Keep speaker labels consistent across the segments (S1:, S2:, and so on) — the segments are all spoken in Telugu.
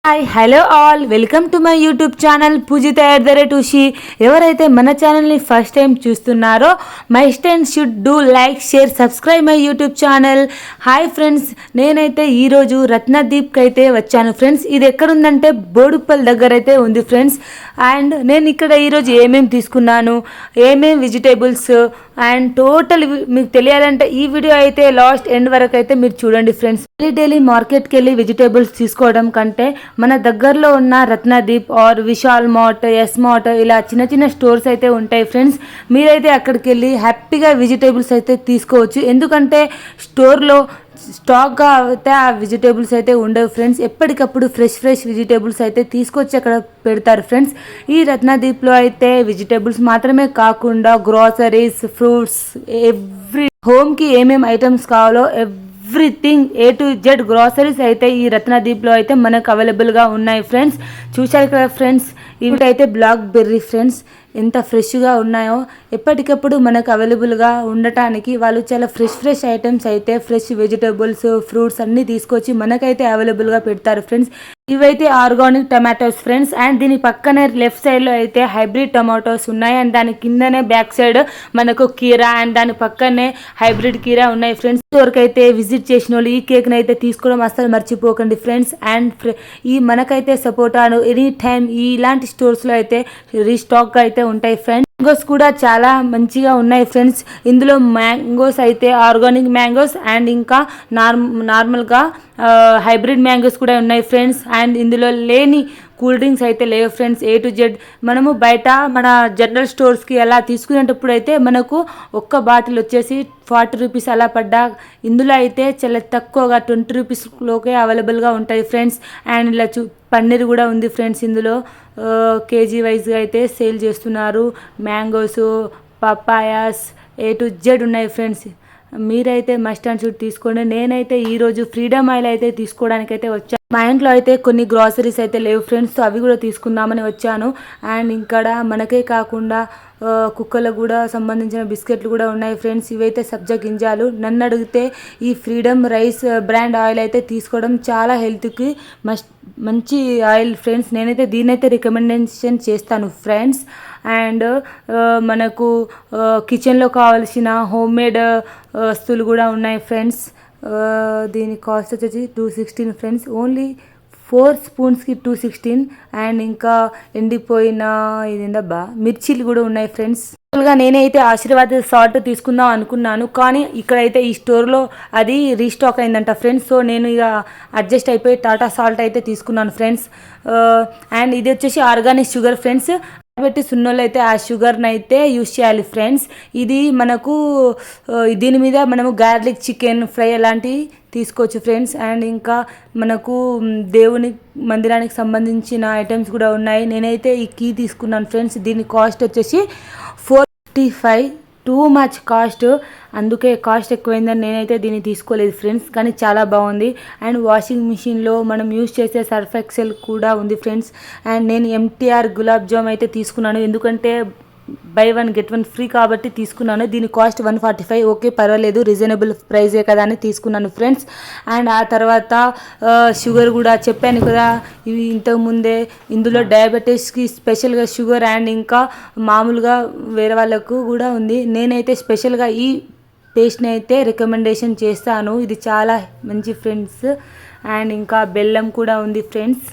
S1: Hi hello all welcome to my YouTube channel Pujitha @ushi. ఎవరైతే మన ఛానల్ని ఫస్ట్ టైం చూస్తున్నారో మై స్టైన్ should do like share subscribe my YouTube channel. Hi friends, నేనైతే ఈరోజు రత్నదీప్కి అయితే వచ్చాను ఫ్రెండ్స్. ఇది ఎక్కడుందంటే బోడుప్పల్ దగ్గర అయితే ఉంది ఫ్రెండ్స్. అండ్ నేను ఇక్కడ ఈరోజు ఏమేమి తీసుకున్నాను, ఏమేమి వెజిటేబుల్స్ అండ్ టోటల్ మీకు తెలియాలంటే ఈ వీడియో అయితే లాస్ట్ ఎండ్ వరకు అయితే మీరు చూడండి ఫ్రెండ్స్. డైలీ మార్కెట్కి వెళ్ళి వెజిటేబుల్స్ తీసుకోవడం కంటే మన దగ్గరలో ఉన్న Ratnadeep or Vishal mart, S mart ఇలా చిన్న చిన్న స్టోర్స్ అయితే ఉంటాయి ఫ్రెండ్స్. మీరైతే అక్కడికి వెళ్ళి హ్యాపీగా వెజిటేబుల్స్ అయితే తీసుకోవచ్చు. ఎందుకంటే స్టోర్లో స్టాక్గా అయితే ఆ వెజిటేబుల్స్ అయితే ఉండవు ఫ్రెండ్స్. ఎప్పటికప్పుడు ఫ్రెష్ వెజిటేబుల్స్ అయితే తీసుకొచ్చి అక్కడ పెడతారు ఫ్రెండ్స్. ఈ రత్నదీప్లో అయితే వెజిటేబుల్స్ మాత్రమే కాకుండా గ్రాసరీస్, ఫ్రూట్స్, ఎవ్రీ హోమ్కి ఏమేమి ఐటమ్స్ కావాలో everything A to Z groceries అయితే ఈ రత్నదీప్లో అయితే మనకు అవైలబుల్గా ఉన్నాయి ఫ్రెండ్స్. చూశారు కదా ఫ్రెండ్స్, ఇవి అయితే బ్లాక్ బెర్రీ ఫ్రెండ్స్ ఎంత ఫ్రెష్గా ఉన్నాయో. ఎప్పటికప్పుడు మనకు అవైలబుల్గా ఉండటానికి వాళ్ళు చాలా ఫ్రెష్ ఐటమ్స్ అయితే ఫ్రెష్ వెజిటేబుల్స్, ఫ్రూట్స్ అన్నీ తీసుకొచ్చి మనకైతే అవైలబుల్గా పెడతారు ఫ్రెండ్స్. ఇవైతే ఆర్గానిక్ టమాటోస్ ఫ్రెండ్స్. అండ్ దీని పక్కనే లెఫ్ట్ సైడ్లో అయితే హైబ్రిడ్ టమాటోస్ ఉన్నాయి. అండ్ దాని కిందనే బ్యాక్ సైడ్ మనకు కీరా అండ్ దాని పక్కనే హైబ్రిడ్ కీరా ఉన్నాయి ఫ్రెండ్స్. వరకు అయితే విజిట్ చేసిన వాళ్ళు ఈ కేక్ని అయితే తీసుకోవడం అస్సలు మర్చిపోకండి ఫ్రెండ్స్. అండ్ ఈ మనకైతే సపోటాను ఎనీ టైం ఇలాంటి స్టోర్స్లో అయితే రీస్టాక్గా అయితే ఉంటాయి ఫ్రెండ్స్. మ్యాంగోస్ కూడా చాలా మంచిగా ఉన్నాయి ఫ్రెండ్స్. ఇందులో మ్యాంగోస్ అయితే ఆర్గానిక్ మ్యాంగోస్ అండ్ ఇంకా నార్మల్గా హైబ్రిడ్ మ్యాంగోస్ కూడా ఉన్నాయి ఫ్రెండ్స్. అండ్ ఇందులో లేని కూల్ డ్రింక్స్ అయితే లేవు ఫ్రెండ్స్. A to Z మనము బయట మన జనరల్ స్టోర్స్కి అలా తీసుకునేటప్పుడు అయితే మనకు ఒక్క బాటిల్ వచ్చేసి 40 రూపీస్ అలా పడ్డా, ఇందులో అయితే చాలా తక్కువగా 20 రూపీస్లోకే అవైలబుల్గా ఉంటాయి ఫ్రెండ్స్. అండ్ ఇలా పన్నీర్ కూడా ఉంది ఫ్రెండ్స్. ఇందులో కేజీ వైజ్గా అయితే సేల్ చేస్తున్నారు. Mangoes, papayas A to Z ఉన్నాయి ఫ్రెండ్స్. మీరైతే మస్ట్ అండ్ షుడ్ తీసుకోండి. నేనైతే ఈరోజు ఫ్రీడమ్ ఆయిల్ అయితే తీసుకోవడానికి అయితే వచ్చాను. మా ఇంట్లో అయితే కొన్ని గ్రాసరీస్ అయితే లేవు ఫ్రెండ్స్, సో అవి కూడా తీసుకుందామని వచ్చాను. అండ్ ఇక్కడ మనకే కాకుండా కుక్కలకు కూడా సంబంధించిన బిస్కెట్లు కూడా ఉన్నాయి ఫ్రెండ్స్. ఇవైతే సబ్జా గింజాలు. నన్ను అడిగితే ఈ ఫ్రీడమ్ రైస్ బ్రాండ్ ఆయిల్ అయితే తీసుకోవడం చాలా హెల్త్కి మంచి ఆయిల్ ఫ్రెండ్స్. నేనైతే దీన్నైతే రికమెండేషన్ చేస్తాను ఫ్రెండ్స్. అండ్ మనకు కిచెన్లో కావాల్సిన హోమ్ మేడ్ వస్తువులు కూడా ఉన్నాయి ఫ్రెండ్స్. దీని కాస్ట్ వచ్చేసి 216 ఫ్రెండ్స్. ఓన్లీ 4 స్పూన్స్కి 216. అండ్ ఇంకా ఎండిపోయిన ఇదేందబ్బా మిర్చీలు కూడా ఉన్నాయి ఫ్రెండ్స్. నేనైతే ఆశీర్వాద్ సాల్ట్ తీసుకుందాం అనుకున్నాను, కానీ ఇక్కడైతే ఈ స్టోర్లో అది రీస్టాక్ అయిందంట ఫ్రెండ్స్. సో నేను ఇక అడ్జస్ట్ అయిపోయి టాటా సాల్ట్ అయితే తీసుకున్నాను ఫ్రెండ్స్. అండ్ ఇది వచ్చేసి ఆర్గానిక్ షుగర్ ఫ్రెండ్స్. పెట్టి సున్నోళ్ళు అయితే ఆ షుగర్ని అయితే యూస్ చేయాలి ఫ్రెండ్స్. ఇది మనకు దీని మీద మనము గార్లిక్ చికెన్ ఫ్రై అలాంటివి తీసుకోవచ్చు ఫ్రెండ్స్. అండ్ ఇంకా మనకు దేవుని మందిరానికి సంబంధించిన ఐటమ్స్ కూడా ఉన్నాయి. నేనైతే ఈ కీ తీసుకున్నాను ఫ్రెండ్స్. దీని కాస్ట్ వచ్చేసి 455. టూ మచ్ కాస్ట్, అందుకే కాస్ట్ ఎక్కువైందని నేనైతే దీన్ని తీసుకోలేదు ఫ్రెండ్స్. కానీ చాలా బాగుంది. అండ్ వాషింగ్ మిషన్లో మనం యూస్ చేసే సర్ఫ్ ఎక్సెల్ కూడా ఉంది ఫ్రెండ్స్. అండ్ నేను MTR గులాబ్ జామ్ అయితే తీసుకున్నాను, ఎందుకంటే బై 1 get 1 ఫ్రీ కాబట్టి తీసుకున్నాను. దీని కాస్ట్ 145. ఓకే, పర్వాలేదు, రీజనబుల్ ప్రైజే కదా అని తీసుకున్నాను ఫ్రెండ్స్. అండ్ ఆ తర్వాత షుగర్ కూడా చెప్పాను కదా ఇవి ఇంతకుముందే. ఇందులో డయాబెటీస్కి స్పెషల్గా షుగర్ అండ్ ఇంకా మామూలుగా వేరే వాళ్ళకు కూడా ఉంది. నేనైతే స్పెషల్గా ఈ పేస్ట్ని అయితే రికమెండేషన్ చేస్తాను. ఇది చాలా మంచి ఫ్రెండ్స్. అండ్ ఇంకా బెల్లం కూడా ఉంది ఫ్రెండ్స్.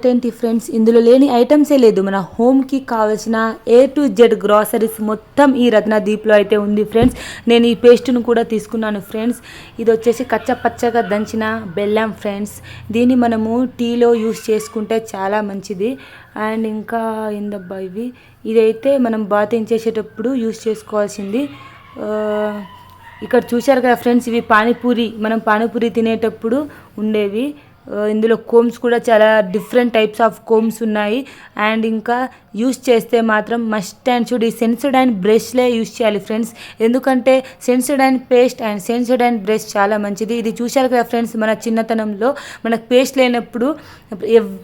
S1: ఏంటి ఫ్రెండ్స్, ఇందులో లేని ఐటమ్సే లేదు. మన హోమ్కి కావాల్సిన A to Z గ్రాసరీస్ మొత్తం ఈ రత్నదీప్లో అయితే ఉంది ఫ్రెండ్స్. నేను ఈ పేస్ట్ను కూడా తీసుకున్నాను ఫ్రెండ్స్. ఇది వచ్చేసి కచ్చపచ్చగా దంచిన బెల్లం ఫ్రెండ్స్. దీన్ని మనము టీలో యూస్ చేసుకుంటే చాలా మంచిది. అండ్ ఇంకా ఏందబ్బా ఇదైతే మనం బాతింగ్ చేసేటప్పుడు యూస్ చేసుకోవాల్సింది. ఇక్కడ చూశారు కదా ఫ్రెండ్స్, ఇవి పానీపూరి, మనం పానీపూరి తినేటప్పుడు ఉండేవి. ఇందులో కోమ్స్ కూడా చాలా డిఫరెంట్ టైప్స్ ఆఫ్ కోమ్స్ ఉన్నాయి. అండ్ ఇంకా యూస్ చేస్తే మాత్రం మస్ట్ అండ్ షుడ్ ఈ సెన్సోడైన్ బ్రష్లే యూస్ చేయాలి ఫ్రెండ్స్. ఎందుకంటే Sensodyne paste and Sensodyne brush చాలా మంచిది. ఇది చూశారు కదా ఫ్రెండ్స్, మన చిన్నతనంలో మనకు పేస్ట్ లేనప్పుడు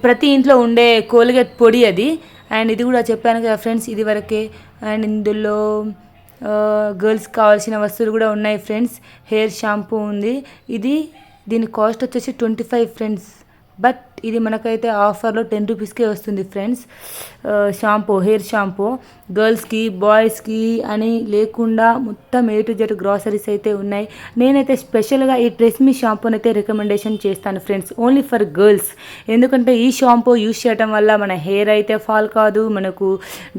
S1: ప్రతి ఇంట్లో ఉండే కోల్గేట్ పొడి అది. అండ్ ఇది కూడా చెప్పాను కదా ఫ్రెండ్స్ ఇది వరకే. అండ్ ఇందులో గర్ల్స్ కావాల్సిన వస్తువులు కూడా ఉన్నాయి ఫ్రెండ్స్. హెయిర్ షాంపూ ఉంది. దీని కాస్ట్ వచ్చేసి 25 ఫ్రెండ్స్. బట్ ఇది మనకైతే ఆఫర్లో 10 రూపీస్కే వస్తుంది ఫ్రెండ్స్. షాంపూ, హెయిర్ షాంపూ గర్ల్స్కి బాయ్స్కి అని లేకుండా మొత్తం A to Z గ్రాసరీస్ అయితే ఉన్నాయి. నేనైతే స్పెషల్గా ఈ ట్రెస్మీ షాంపూని అయితే రికమెండేషన్ చేస్తాను ఫ్రెండ్స్, ఓన్లీ ఫర్ గర్ల్స్. ఎందుకంటే ఈ షాంపూ యూస్ చేయడం వల్ల మన హెయిర్ అయితే ఫాల్ కాదు, మనకు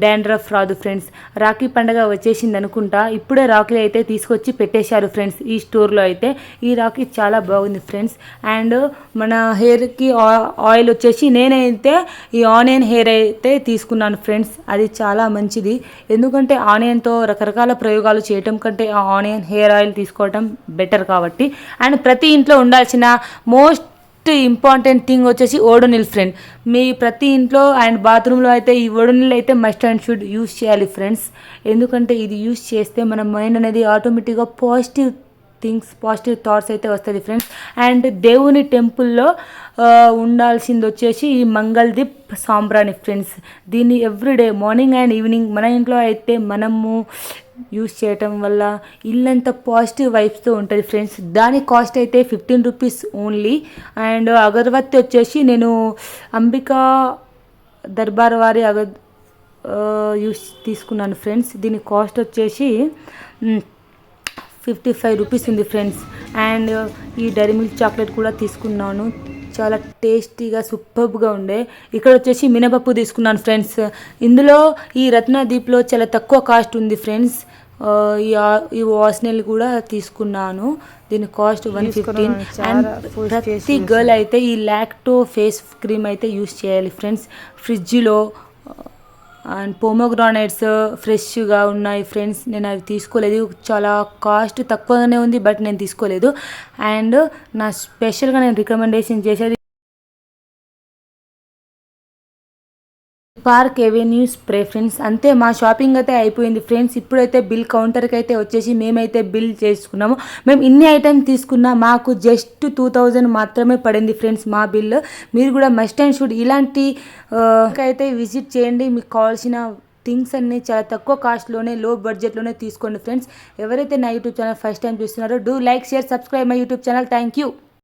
S1: డాండ్రఫ్ రాదు ఫ్రెండ్స్. రాఖీ పండుగ వచ్చేసింది అనుకుంటా, ఇప్పుడే రాఖీ అయితే తీసుకొచ్చి పెట్టేశారు ఫ్రెండ్స్ ఈ స్టోర్లో అయితే. ఈ రాఖీ చాలా బాగుంది ఫ్రెండ్స్. అండ్ మన హెయిర్కి ఆయిల్ వచ్చేసి నేనైతే ఈ ఆనియన్ హెయిర్ అయితే తీసుకున్నాను ఫ్రెండ్స్. అది చాలా మంచిది, ఎందుకంటే ఆనియన్తో రకరకాల ప్రయోగాలు చేయటం కంటే ఆ ఆనియన్ హెయిర్ ఆయిల్ తీసుకోవటం బెటర్ కాబట్టి. అండ్ ప్రతి ఇంట్లో ఉండాల్సిన మోస్ట్ ఇంపార్టెంట్ థింగ్ వచ్చేసి ఓడోనిల్ ఫ్రెండ్. మీ ప్రతి ఇంట్లో అండ్ బాత్రూంలో అయితే ఈ ఓడోనిల్ అయితే మస్ట్ అండ్ షుడ్ యూస్ చేయాలి ఫ్రెండ్స్. ఎందుకంటే ఇది యూస్ చేస్తే మన మైండ్ అనేది ఆటోమేటిక్గా పాజిటివ్ థాట్స్ అయితే వస్తుంది ఫ్రెండ్స్. అండ్ దేవుని టెంపుల్లో ఉండాల్సింది వచ్చేసి ఈ మంగళదీప్ సాంబ్రాణి ఫ్రెండ్స్. దీన్ని ఎవ్రీడే మార్నింగ్ అండ్ ఈవినింగ్ మన ఇంట్లో అయితే మనము యూస్ చేయటం వల్ల ఇల్లంతా పాజిటివ్ వైబ్స్తో ఉంటుంది ఫ్రెండ్స్. దాని కాస్ట్ అయితే 15 రూపీస్ ఓన్లీ. అండ్ అగరబత్తి వచ్చేసి నేను అంబికా దర్బార్ వారి యూస్ తీసుకున్నాను ఫ్రెండ్స్. దీని కాస్ట్ వచ్చేసి 55 రూపీస్ ఉంది ఫ్రెండ్స్. అండ్ ఈ డైరీ మిల్క్ చాక్లెట్ కూడా తీసుకున్నాను, చాలా టేస్టీగా సూపర్గా ఉండే. ఇక్కడ వచ్చేసి మినపప్పు తీసుకున్నాను ఫ్రెండ్స్. ఇందులో ఈ రత్నదీప్లో చాలా తక్కువ కాస్ట్ ఉంది ఫ్రెండ్స్. ఈ వాసనలు కూడా తీసుకున్నాను, దీని కాస్ట్ 115. అండ్ ప్రతి గర్ల్ అయితే ఈ లాక్టో ఫేస్ క్రీమ్ అయితే యూస్ చేయాలి ఫ్రెండ్స్. ఫ్రిడ్జ్లో అండ్ పోమోగ్రానైట్స్ ఫ్రెష్గా ఉన్నాయి ఫ్రెండ్స్. నేను అవి తీసుకోలేదు, చాలా కాస్ట్ తక్కువగానే ఉంది, బట్ నేను తీసుకోలేదు. అండ్ నా స్పెషల్గా నేను రికమెండేషన్ చేసేది పార్క్ ఎవెన్యూ స్ప్రే ఫ్రెండ్స్. అంతే, మా షాపింగ్ అయితే అయిపోయింది ఫ్రెండ్స్. ఇప్పుడైతే బిల్ కౌంటర్కి అయితే వచ్చేసి మేమైతే బిల్ చేసుకున్నాము. మేము ఇన్ని ఐటమ్స్ తీసుకున్నా మాకు జస్ట్ 2000 మాత్రమే పడింది ఫ్రెండ్స్ మా బిల్. మీరు కూడా మస్ట్ అండ్ షుడ్ ఇలాంటి అయితే విజిట్ చేయండి. మీకు కావాల్సిన థింగ్స్ అన్నీ చాలా తక్కువ కాస్ట్లోనే, లో బడ్జెట్లోనే తీసుకోండి ఫ్రెండ్స్. ఎవరైతే నా యూట్యూబ్ ఛానల్ ఫస్ట్ టైం చూస్తున్నారో do like, share, subscribe my YouTube channel. Thank you.